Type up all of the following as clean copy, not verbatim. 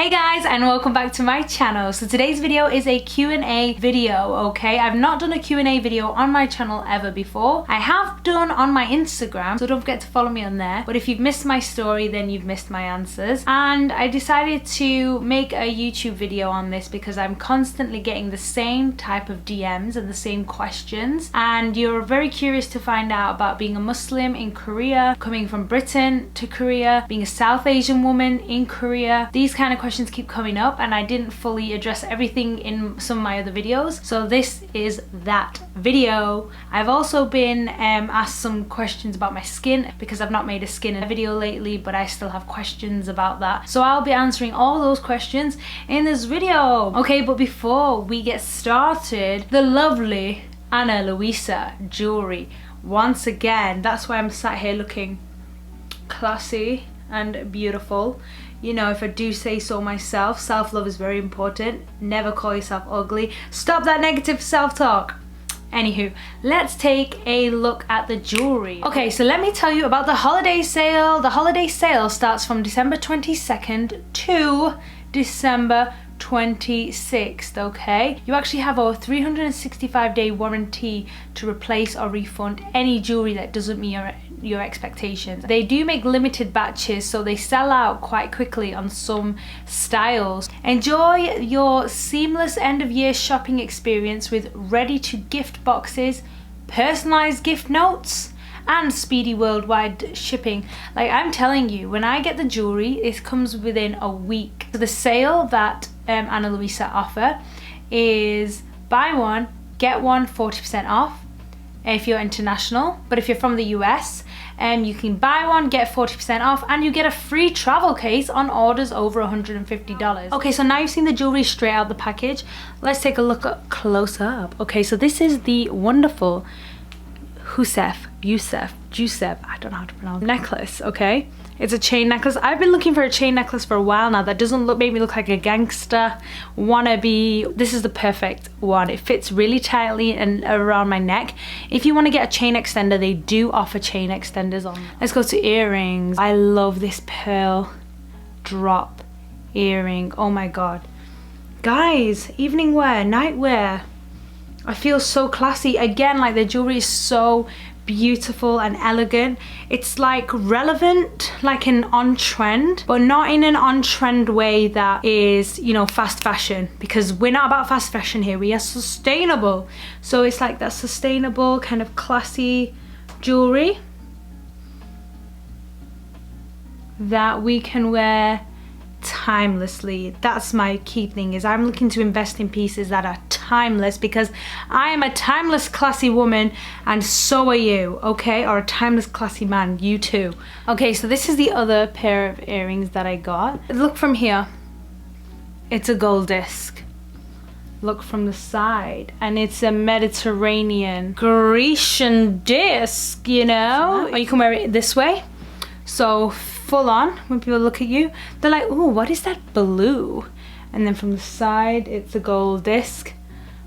Hey guys, and welcome back to my channel. So today's video is a Q&A video, okay? I've not done a Q&A video on my channel ever before. I have done on my Instagram, so don't forget to follow me on there. But if you've missed my story, then you've missed my answers. And I decided to make a YouTube video on this because I'm constantly getting the same type of DMs and the same questions. And you're very curious to find out about being a Muslim in Korea, coming from Britain to Korea, being a South Asian woman in Korea. These kind of questions keep coming up, and I didn't fully address everything in some of my other videos, so this is that video. I've also been asked some questions about my skin because I've not made a skin video lately, but I still have questions about that, so I'll be answering all those questions in this video. Okay, but before we get started, the lovely Ana Luisa jewelry once again. That's why I'm sat here looking classy and beautiful. You know, if I do say so myself, self-love is very important. Never call yourself ugly. Stop that negative self-talk. Anywho, let's take a look at the jewelry. Okay, so let me tell you about the holiday sale. The holiday sale starts from December 22nd to December 26th, okay? You actually have a 365-day warranty to replace or refund any jewelry that doesn't meet your expectations. They do make limited batches, so they sell out quite quickly on some styles. Enjoy your seamless end of year shopping experience with ready to gift boxes, personalized gift notes, and speedy worldwide shipping. Like, I'm telling you, when I get the jewelry, it comes within a week. So the sale that Ana Luisa offer is buy one, get one 40% off if you're international. But if you're from the US, you can buy one, get 40% off, and you get a free travel case on orders over $150. Okay, so now you've seen the jewelry straight out the package. Let's take a look up close up. Okay, so this is the wonderful Yusef, I don't know how to pronounce necklace, okay? It's a chain necklace. I've been looking for a chain necklace for a while now that doesn't make me look like a gangster wannabe. This is the perfect one. It fits really tightly and around my neck. If you want to get a chain extender, they do offer chain extenders on. Let's go to earrings. I love this pearl drop earring. Oh my god. Guys, evening wear, night wear. I feel so classy. Again, like, the jewelry is so beautiful and elegant. It's like relevant, like an on trend, but not in an on trend way that is, you know, fast fashion, because we're not about fast fashion here. We are sustainable. So it's like that sustainable kind of classy jewelry that we can wear timelessly. That's my key thing, is I'm looking to invest in pieces that are timeless, because I am a timeless classy woman, and so are you, okay? Or a timeless classy man, you too. Okay, so this is the other pair of earrings that I got. Look from here, it's a gold disc. Look from the side, and it's a Mediterranean Grecian disc, you know? Or you can wear it this way, so full on. When people look at you, they're like, "Ooh, what is that blue?" And then from the side, it's a gold disc,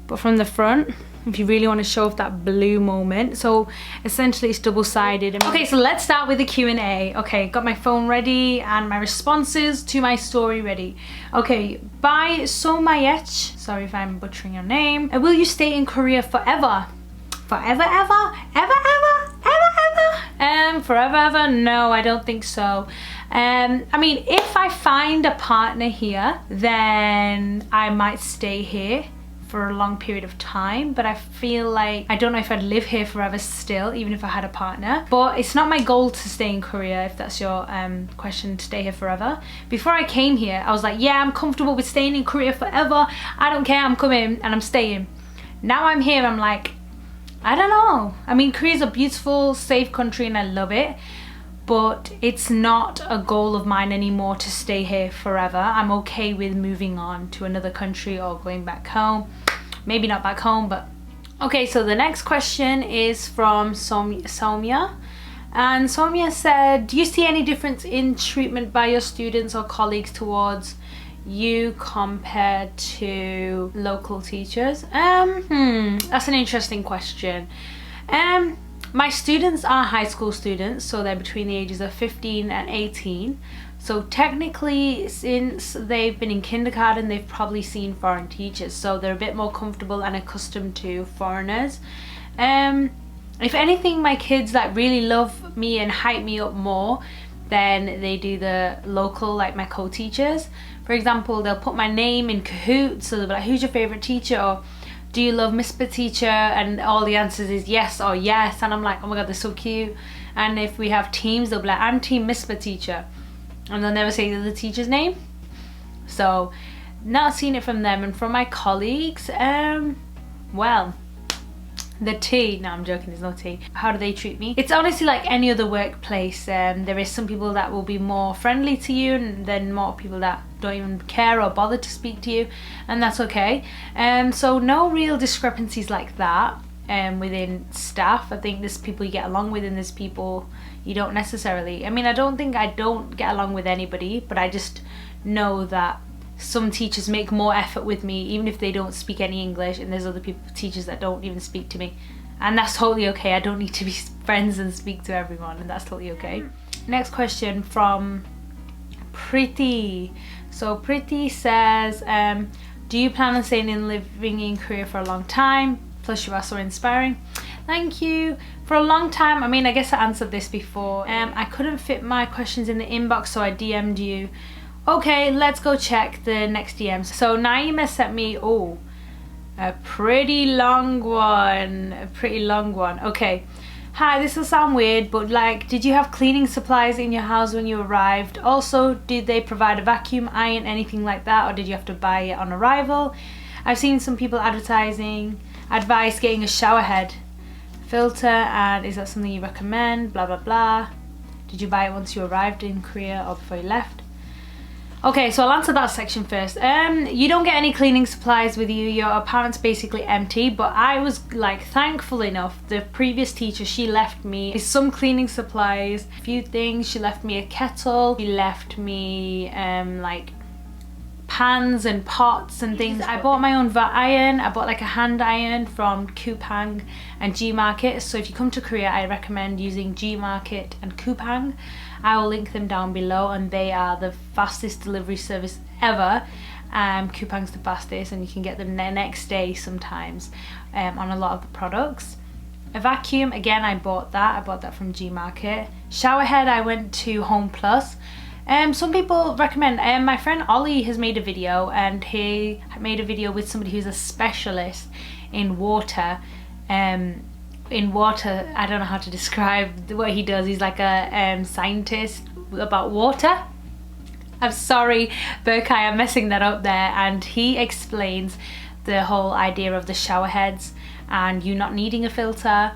but from the front, if you really want to show off that blue moment. So essentially it's double-sided. Okay, so let's start with the Q&A. Okay, got my phone ready and my responses to my story ready. Okay, by Somayech, sorry if I'm butchering your name. Will you stay in Korea forever? Forever, ever? Ever, ever? Forever, ever? No, I don't think so. I mean, if I find a partner here, then I might stay here for a long period of time, but I feel like, I don't know if I'd live here forever still, even if I had a partner. But it's not my goal to stay in Korea, if that's your question, to stay here forever. Before I came here, I was like, yeah, I'm comfortable with staying in Korea forever. I don't care, I'm coming and I'm staying. Now I'm here, I'm like, I don't know. I mean, Korea's a beautiful, safe country and I love it, but it's not a goal of mine anymore to stay here forever. I'm okay with moving on to another country or going back home. Maybe not back home, but... Okay, so the next question is from Soumya. And Soumya said, do you see any difference in treatment by your students or colleagues towards you compared to local teachers? That's an interesting question. My students are high school students, so they're between the ages of 15 and 18. So technically, since they've been in kindergarten, they've probably seen foreign teachers, so they're a bit more comfortable and accustomed to foreigners. If anything, my kids like really love me and hype me up more than they do the local, like my co-teachers. For example, they'll put my name in Kahoot, so they'll be like, who's your favorite teacher? Or do you love Miss Teacher? And all the answers is yes or yes, and I'm like, oh my god, they're so cute. And if we have teams, they'll be like, I'm team Miss Teacher, and they'll never say the other teacher's name. So not seen it from them. And from my colleagues, well, the tea, no I'm joking, there's no tea. How do they treat me? It's honestly like any other workplace. There is some people that will be more friendly to you, and then more people that don't even care or bother to speak to you, and that's okay. So no real discrepancies like that within staff. I think there's people you get along with, and there's people you don't necessarily. I mean, I don't think I don't get along with anybody, but I just know that some teachers make more effort with me even if they don't speak any English, and there's other teachers that don't even speak to me, and that's totally okay. I don't need to be friends and speak to everyone, and that's totally okay. Next question from Pretty. So Pretty says, do you plan on staying and living in Korea for a long time? Plus you are so inspiring. Thank you. For a long time, I mean, I guess I answered this before. I couldn't fit my questions in the inbox, so I DM'd you. Okay, let's go check the next DMs. So Naima sent me, oh, a pretty long one. Okay. Hi, this will sound weird, but like, did you have cleaning supplies in your house when you arrived? Also, did they provide a vacuum, iron, anything like that, or did you have to buy it on arrival? I've seen some people advise getting a shower head filter, and is that something you recommend? Blah blah blah. Did you buy it once you arrived in Korea or before you left? Okay, so I'll answer that section first. You don't get any cleaning supplies with you. Your apartment's basically empty, but I was like thankful enough. The previous teacher, she left me some cleaning supplies, a few things. She left me a kettle. She left me like pans and pots and things. I bought my own iron. I bought like a hand iron from Coupang and Gmarket. So if you come to Korea, I recommend using Gmarket and Coupang. I will link them down below, and they are the fastest delivery service ever. Coupang's the fastest, and you can get them the next day sometimes on a lot of the products. A vacuum, again, I bought that from Gmarket. Shower head, I went to Home Plus. Some people recommend, my friend Ollie has made a video, and he made a video with somebody who's a specialist in water. I don't know how to describe what he does. He's like a scientist about water. I'm sorry, Berkay, I'm messing that up there. And he explains the whole idea of the shower heads and you not needing a filter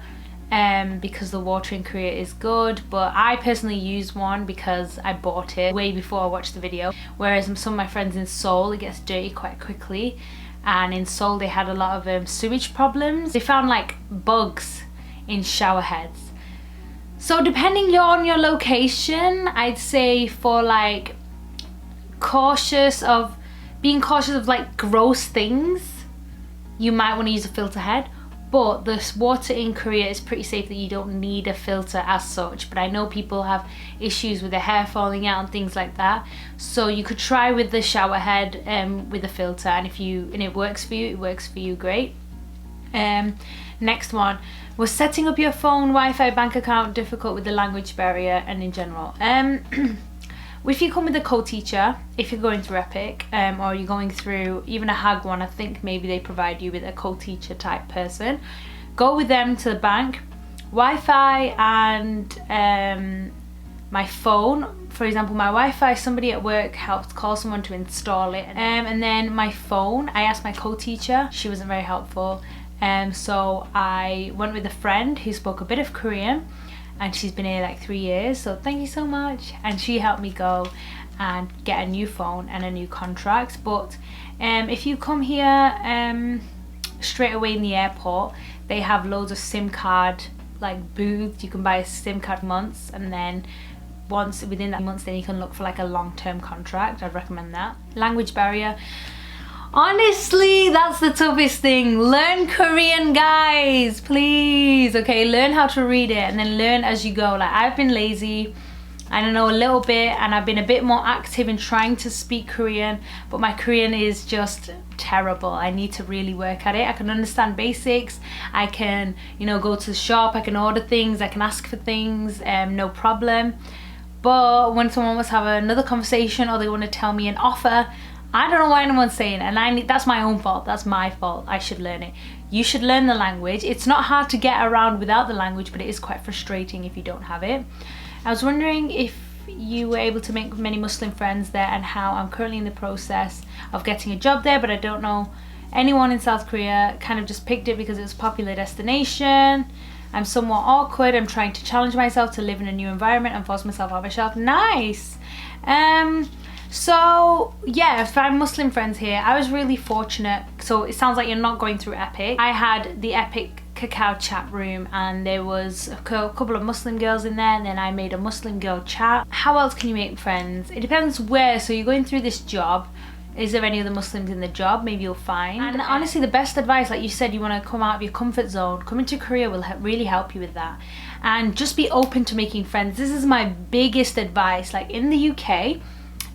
because the water in Korea is good. But I personally use one because I bought it way before I watched the video. Whereas some of my friends in Seoul, it gets dirty quite quickly. And in Seoul, they had a lot of sewage problems. They found like bugs in shower heads. So depending on your location, I'd say for like being cautious of like gross things, you might want to use a filter head. But the water in Korea is pretty safe that you don't need a filter as such. But I know people have issues with their hair falling out and things like that. So you could try with the shower head with a filter, and it works for you, it works for you, great. Next one, was setting up your phone, Wi-Fi, bank account difficult with the language barrier and in general? If you come with a co-teacher, if you're going through Epic, or you're going through even a Hagwon, I think maybe they provide you with a co-teacher type person. Go with them to the bank. Wi-Fi and my phone, for example, my Wi-Fi, somebody at work helped call someone to install it. And then my phone, I asked my co-teacher, she wasn't very helpful. So I went with a friend who spoke a bit of Korean, and she's been here like 3 years, so thank you so much. And she helped me go and get a new phone and a new contract. But if you come here straight away in the airport, they have loads of SIM card like booths. You can buy a SIM card months, and then within that month, then you can look for like a long-term contract. I'd recommend that. Language barrier. Honestly, that's the toughest thing. Learn Korean, guys, please. Okay, learn how to read it and then learn as you go. Like, I've been lazy, I don't know, a little bit, and I've been a bit more active in trying to speak Korean, but my Korean is just terrible. I need to really work at it. I can understand basics, I can, you know, go to the shop, I can order things, I can ask for things, no problem. But when someone wants to have another conversation or they want to tell me an offer, I don't know what anyone's saying, and that's my own fault. That's my fault. I should learn it. You should learn the language. It's not hard to get around without the language, but it is quite frustrating if you don't have it. I was wondering if you were able to make many Muslim friends there and how. I'm currently in the process of getting a job there, but I don't know anyone in South Korea. Kind of just picked it because it was a popular destination. I'm somewhat awkward. I'm trying to challenge myself to live in a new environment and force myself out of my shell. Nice. So yeah, find Muslim friends here. I was really fortunate. So it sounds like you're not going through Epic. I had the Epic Kakao chat room and there was a couple of Muslim girls in there, and then I made a Muslim girl chat. How else can you make friends? It depends where. So you're going through this job. Is there any other Muslims in the job? Maybe you'll find. And honestly, the best advice, like you said, you want to come out of your comfort zone. Coming to Korea will really help you with that. And just be open to making friends. This is my biggest advice. Like in the UK,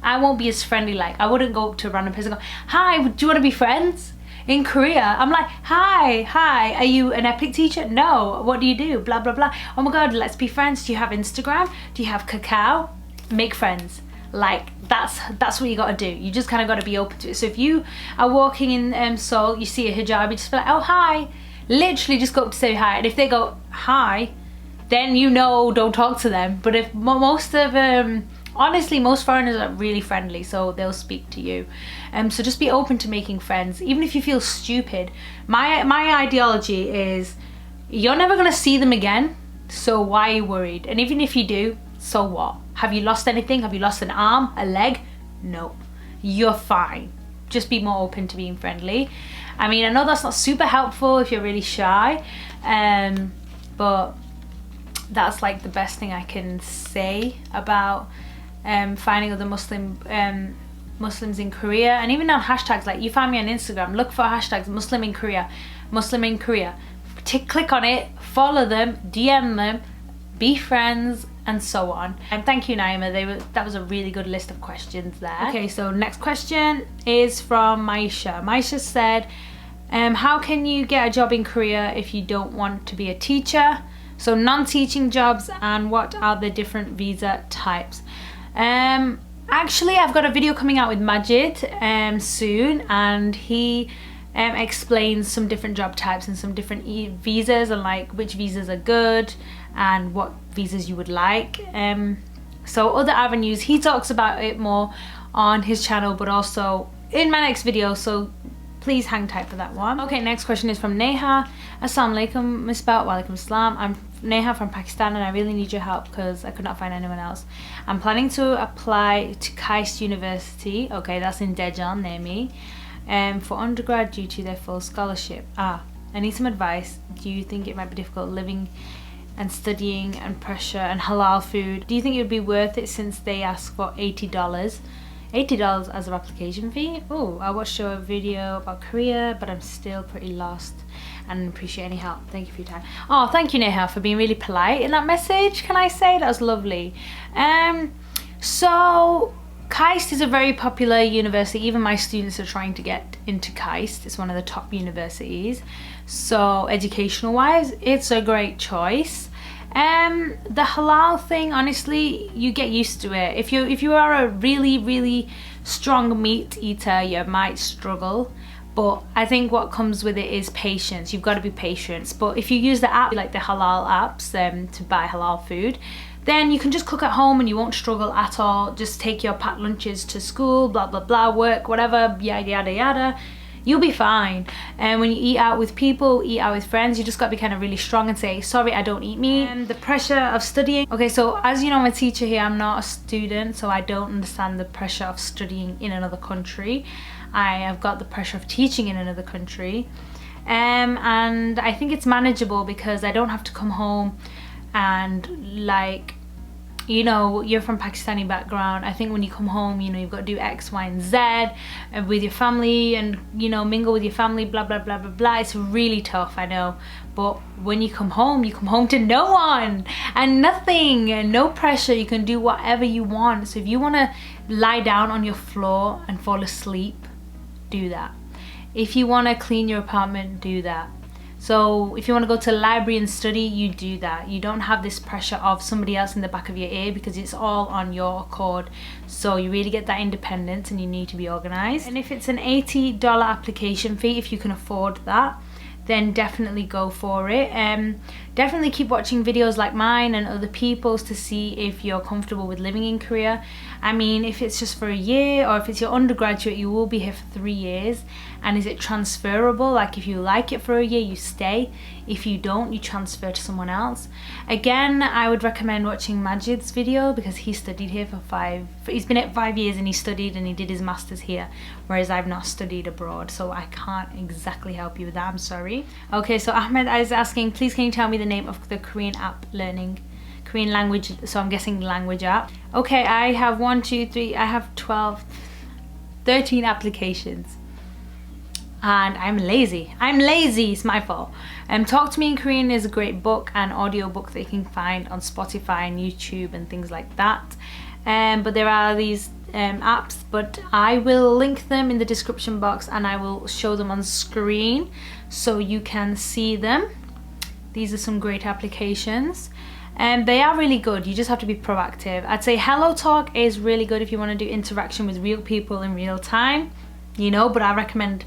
I won't be as friendly. Like, I wouldn't go up to a random person and go, hi, do you want to be friends? In Korea, I'm like, hi, are you an Epic teacher? No, what do you do? Blah, blah, blah. Oh my God, let's be friends. Do you have Instagram? Do you have Kakao? Make friends. Like, that's what you gotta do. You just kind of gotta be open to it. So if you are walking in Seoul, you see a hijabi, just be like, oh, hi. Literally just go up to say hi. And if they go, hi, then you know, don't talk to them. But if honestly, most foreigners are really friendly, so they'll speak to you. So just be open to making friends, even if you feel stupid. My ideology is you're never gonna see them again, so why are you worried? And even if you do, so what? Have you lost anything? Have you lost an arm, a leg? No, you're fine. Just be more open to being friendly. I mean, I know that's not super helpful if you're really shy, but that's like the best thing I can say about finding other Muslims in Korea. And even on hashtags, like you find me on Instagram, look for hashtags Muslim in Korea, click on it, follow them, DM them, be friends, and so on. And thank you, Naima, that was a really good list of questions there. Okay, so next question is from Maisha. Maisha said, how can you get a job in Korea if you don't want to be a teacher? So non-teaching jobs, and what are the different visa types? Actually, I've got a video coming out with Majid soon, and he explains some different job types and some different visas, and like which visas are good and what visas you would like. So other avenues, he talks about it more on his channel, but also in my next video, so please hang tight for that one. Okay, next question is from Neha. Assalamu alaikum, misspelled, wa alaikum salam. I'm Neha from Pakistan and I really need your help because I could not find anyone else. I'm planning to apply to KAIST University, okay, that's in Daejeon near me, for undergrad due to their full scholarship. I need some advice. Do you think it might be difficult living and studying and pressure and halal food? Do you think it would be worth it since they ask for $80 as an application fee? Oh, I watched your video about Korea, but I'm still pretty lost and appreciate any help. Thank you for your time. Oh, thank you, Neha, for being really polite in that message. Can I say that was lovely? So KAIST is a very popular university. Even my students are trying to get into KAIST. It's one of the top universities. So educational wise, it's a great choice. The halal thing, honestly, you get used to it. If you are a really strong meat eater, you might struggle, but I think what comes with it is patience. You've got to be patient. But if you use the app, like the halal apps, to buy halal food, then you can just cook at home and you won't struggle at all. Just take your packed lunches to school, blah blah blah, work, whatever, yada yada yada. You'll be fine. And when you eat out with people, eat out with friends, you just got to be kind of really strong and say, sorry, I don't eat meat. And the pressure of studying. Okay, so as you know, I'm a teacher here. I'm not a student, so I don't understand the pressure of studying in another country. I have got the pressure of teaching in another country. And I think it's manageable because I don't have to come home and like you know, you're from Pakistani background. I think when you come home, you know, you've got to do X, Y, and Z with your family, and, you know, mingle with your family, blah, blah, blah, blah, blah. It's really tough, I know. But when you come home to no one and nothing and no pressure. You can do whatever you want. So if you want to lie down on your floor and fall asleep, do that. If you want to clean your apartment, do that. So if you want to go to the library and study, you do that. You don't have this pressure of somebody else in the back of your ear, because it's all on your accord. So you really get that independence, and you need to be organized. And if it's an $80 application fee, if you can afford that, then definitely go for it. Definitely keep watching videos like mine and other people's to see if you're comfortable with living in Korea. I mean, if it's just for a year, or if it's your undergraduate, you will be here for 3 years. And is it transferable? Like, if you like it for a year, you stay. If you don't, you transfer to someone else. Again, I would recommend watching Majid's video, because he studied here he's been at 5 years, and he studied and he did his masters here, whereas I've not studied abroad, so I can't exactly help you with that, I'm sorry. Okay, so Ahmed is asking, please can you tell me the name of the Korean app learning? Korean language, so I'm guessing language app. Okay, I have 13 applications. And I'm lazy. It's my fault. Talk to Me in Korean is a great book and audio book that you can find on Spotify and YouTube and things like that. But there are these apps, but I will link them in the description box, and I will show them on screen so you can see them. These are some great applications. And they are really good. You just have to be proactive. I'd say HelloTalk is really good if you want to do interaction with real people in real time, you know, but I recommend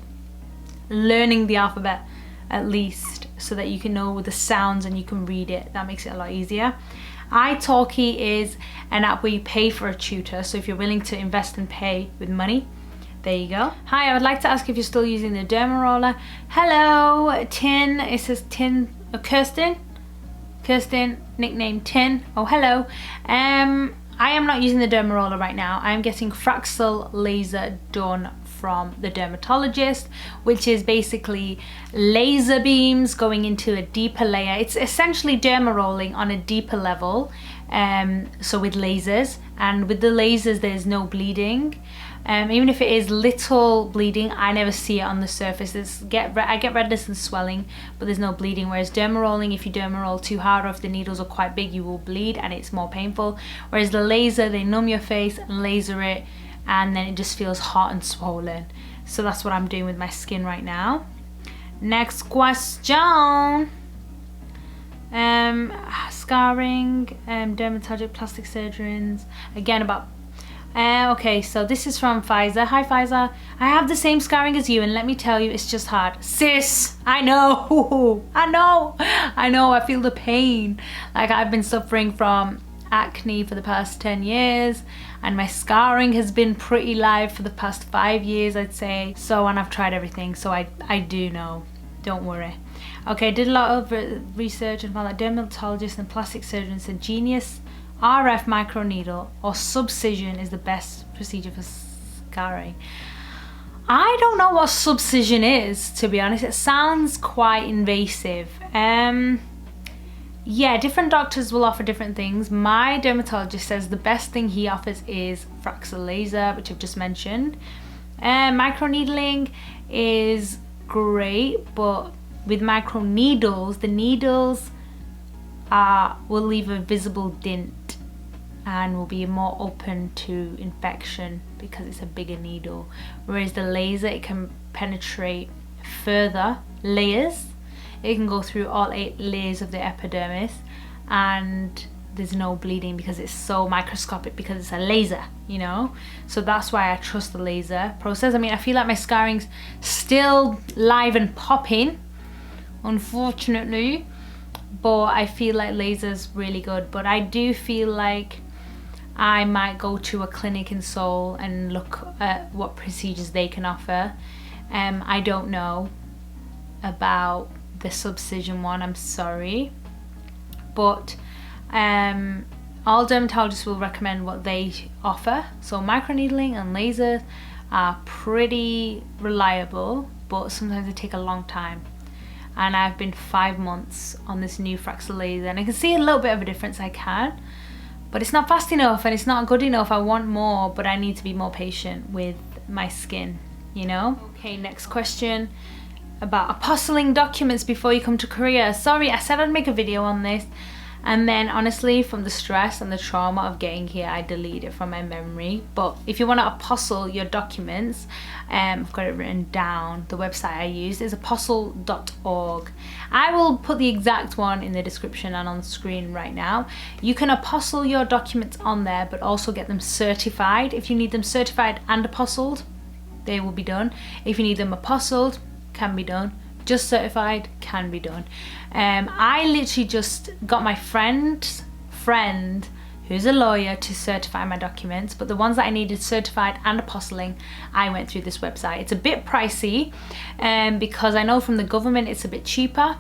learning the alphabet at least, so that you can know the sounds and you can read it. That makes it a lot easier. italki is an app where you pay for a tutor, so if you're willing to invest and pay with money, there you go. Hi, I would like to ask if you're still using the derma roller. Hello, Tin. It says Tin, Kirsten, nickname Tin. Oh, hello. I am not using the derma roller right now. I'm getting Fraxel laser done from the dermatologist, which is basically laser beams going into a deeper layer. It's essentially derma rolling on a deeper level, so with lasers, and with the lasers there's no bleeding. Even if it is little bleeding, I never see it on the surface. I get redness and swelling, but there's no bleeding. Whereas derma rolling, if you derma roll too hard, or if the needles are quite big, you will bleed and it's more painful. Whereas the laser, they numb your face and laser it, and then it just feels hot and swollen. So that's what I'm doing with my skin right now. Next question. Scarring, dermatologic plastic surgeons. Again, about okay, so this is from Pfizer. Hi Pfizer. I have the same scarring as you, and let me tell you, it's just hard. Sis, I know. I feel the pain. Like, I've been suffering from acne for the past 10 years, and my scarring has been pretty live for the past 5 years, I'd say. So, and I've tried everything, so I do know. Don't worry. Okay, did a lot of research and found that dermatologists and plastic surgeons said Genius RF microneedle or subcision is the best procedure for scarring. I don't know what subcision is, to be honest. It sounds quite invasive. Yeah, different doctors will offer different things. My dermatologist says the best thing he offers is Fraxel laser, which I've just mentioned. Microneedling is great, but with microneedles, the needles will leave a visible dent and will be more open to infection because it's a bigger needle. Whereas the laser, it can penetrate further layers. It can go through all 8 layers of the epidermis, and there's no bleeding because it's so microscopic, because it's a laser, you know. So that's why I trust the laser process. I mean, I feel like my scarring's still live and popping, unfortunately, but I feel like laser's really good. But I do feel like I might go to a clinic in Seoul and look at what procedures they can offer. I don't know about the subcision one, I'm sorry, but all dermatologists will recommend what they offer. So microneedling and laser are pretty reliable, but sometimes they take a long time. And I've been 5 months on this new Fraxel laser, and I can see a little bit of a difference, I can, but it's not fast enough and it's not good enough. I want more, but I need to be more patient with my skin, you know? Okay, next question about apostling documents before you come to Korea. Sorry, I said I'd make a video on this, and then honestly, from the stress and the trauma of getting here, I deleted it from my memory. But if you want to apostle your documents, I've got it written down. The website I use is apostle.org. I will put the exact one in the description and on the screen right now. You can apostle your documents on there, but also get them certified. If you need them certified and apostled, they will be done. If you need them apostled, can be done. Just certified, can be done. I literally just got my friend's friend, who's a lawyer, to certify my documents, but the ones that I needed certified and apostling, I went through this website. It's a bit pricey, because I know from the government it's a bit cheaper,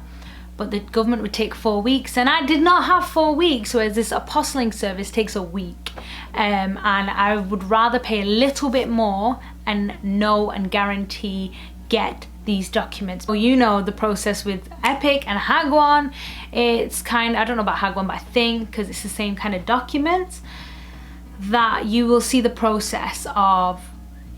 but the government would take 4 weeks, and I did not have 4 weeks, whereas this apostling service takes a week. And I would rather pay a little bit more and know and guarantee get these documents. Well, you know the process with Epic and Hagwon. It's kind, I don't know about Hagwon, but I think because it's the same kind of documents, that you will see the process of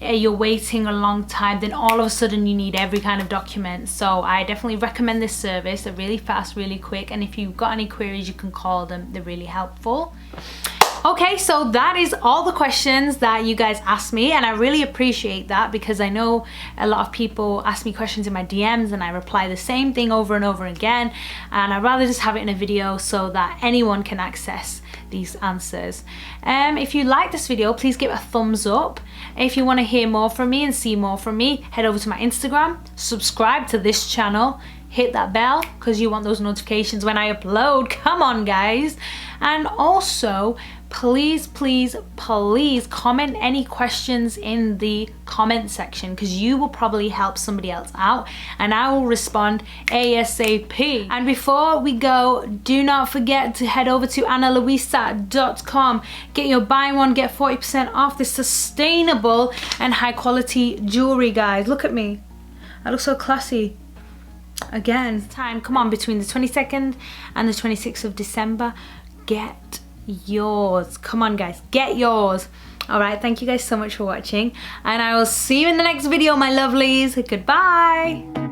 you're waiting a long time, then all of a sudden you need every kind of document. So I definitely recommend this service. They're really fast, really quick, and if you've got any queries, you can call them. They're really helpful. Okay, so that is all the questions that you guys asked me, and I really appreciate that, because I know a lot of people ask me questions in my DMs and I reply the same thing over and over again, and I'd rather just have it in a video so that anyone can access these answers. If you like this video, please give it a thumbs up. If you want to hear more from me and see more from me, head over to my Instagram, subscribe to this channel, hit that bell because you want those notifications when I upload. Come on, guys. And also, please comment any questions in the comment section, because you will probably help somebody else out and I will respond ASAP. And before we go, do not forget to head over to analuisa.com. Get your buy one get 40% off this sustainable and high quality jewelry, guys. Look at me, I look so classy. Again, time, come on, between the 22nd and the 26th of December, get yours. Come on, guys, get yours. All right, thank you guys so much for watching, and I will see you in the next video, my lovelies. Goodbye.